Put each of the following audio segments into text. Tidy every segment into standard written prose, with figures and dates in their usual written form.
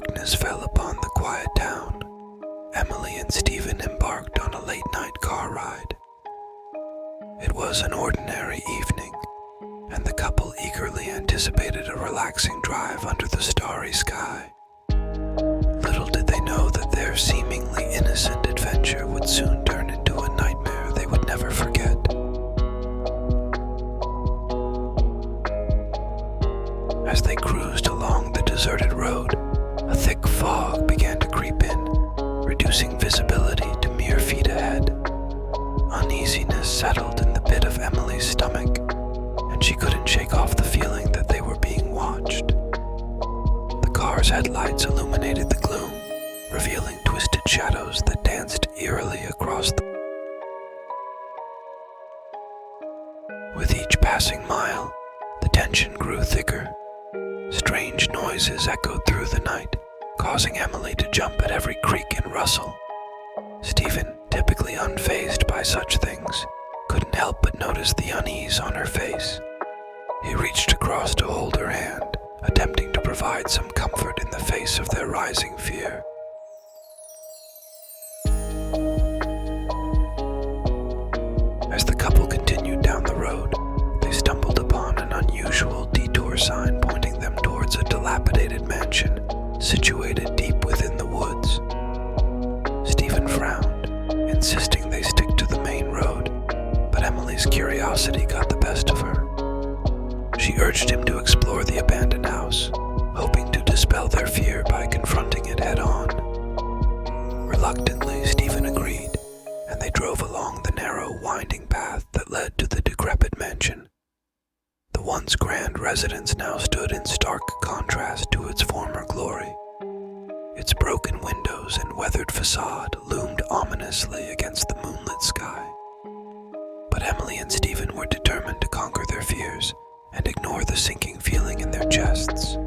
darkness fell upon the quiet town, Emily and Stephen embarked on a late-night car ride. It was an ordinary evening, and the couple eagerly anticipated a relaxing drive under the starry sky. Little did they know that their seemingly innocent adventure would soon turn into a nightmare they would never forget. As they cruised along the deserted road, a thick fog began to creep in, reducing visibility to mere feet ahead. Uneasiness settled in the pit of Emily's stomach, and she couldn't shake off the feeling that they were being watched. The car's headlights illuminated the gloom, revealing twisted shadows that danced eerily across the... With each passing mile, the tension grew thicker. Strange noises echoed through the night, causing Emily to jump at every creak and rustle. Stephen, typically unfazed by such things, couldn't help but notice the unease on her face. He reached across to hold her hand, attempting to provide some comfort in the face of their rising fear. As the couple continued down the road, they stumbled upon an unusual detour sign pointing them towards a dilapidated mansion situated deep within the woods. Stephen frowned, insisting they stick to the main road, but Emily's curiosity got the best of her. She urged him to explore the abandoned house, hoping to dispel their fear by confronting it head-on. Reluctantly, Stephen agreed, and they drove along the narrow, winding path that led to the decrepit mansion. The once grand residence now stood in stark contrast to its former glory. Its broken windows and weathered facade loomed ominously against the moonlit sky. But Emily and Stephen were determined to conquer their fears and ignore the sinking feeling in their chests.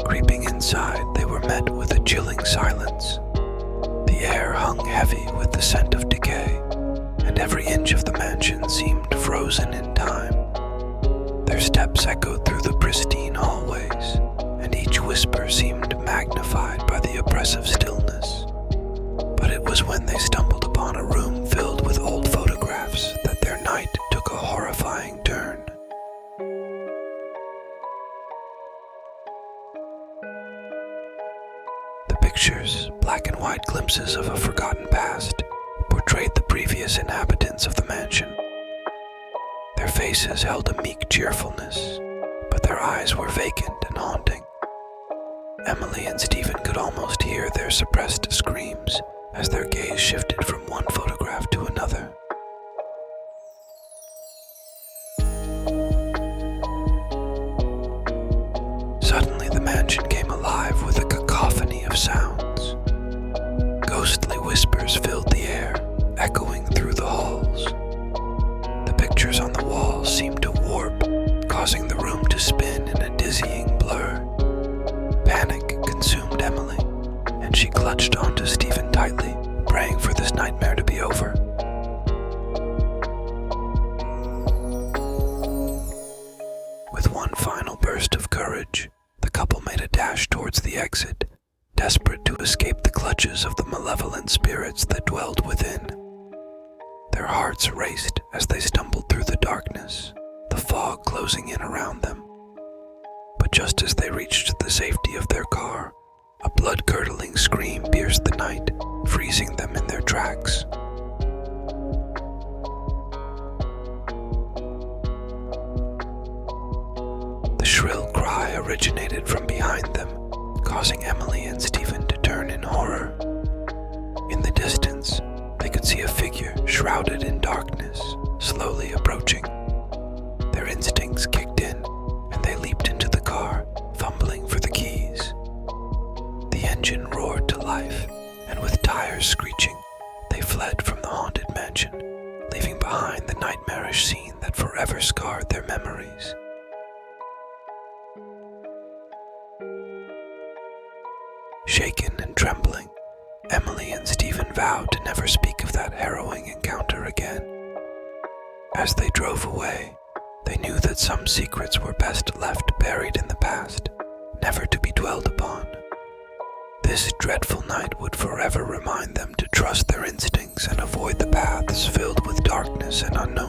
Creeping inside, they were met with a chilling silence. The air hung heavy with the scent of decay, and every inch of the mansion seemed frozen in time. Their steps echoed through the pristine hallways, and each whisper seemed magnified by the oppressive stillness. But it was when they stumbled upon a room filled with old photographs that their night took a horrifying turn. The pictures, black and white glimpses of a forgotten past, portrayed the previous inhabitants of the mansion. Their faces held a meek cheerfulness, but their eyes were vacant and haunting. Emily and Stephen could almost hear their suppressed screams as their gaze shifted from one photograph to another. Suddenly, the mansion came alive with a cacophony of sounds. Ghostly whispers filled the air, echoing through the halls. The pictures on the walls seemed to warp, causing the room to spin in a dizzying blur. Panic consumed Emily, and she clutched onto Stephen tightly, praying for this nightmare to be over. With one final burst of courage, the couple made a dash towards the exit, desperate to escape the clutches of the malevolent spirits that dwelled within. Their hearts raced as they stumbled through the darkness, the fog closing in around them. But just as they reached the safety of their car, a blood-curdling scream pierced the night, freezing them in their tracks. The shrill cry originated from behind them, causing Emily and Stephen to turn in horror. In the distance, they could see a figure shrouded in darkness, slowly approaching. Their instincts kicked in, and they leaped into the car, fumbling for the keys. The engine roared to life, and with tires screeching, they fled from the haunted mansion, leaving behind the nightmarish scene that forever scarred their memories. Shaken and trembling, Emily and Stephen vowed to never speak of that harrowing encounter again. As they drove away, they some secrets were best left buried in the past, never to be dwelled upon. This dreadful night would forever remind them to trust their instincts and avoid the paths filled with darkness and unknown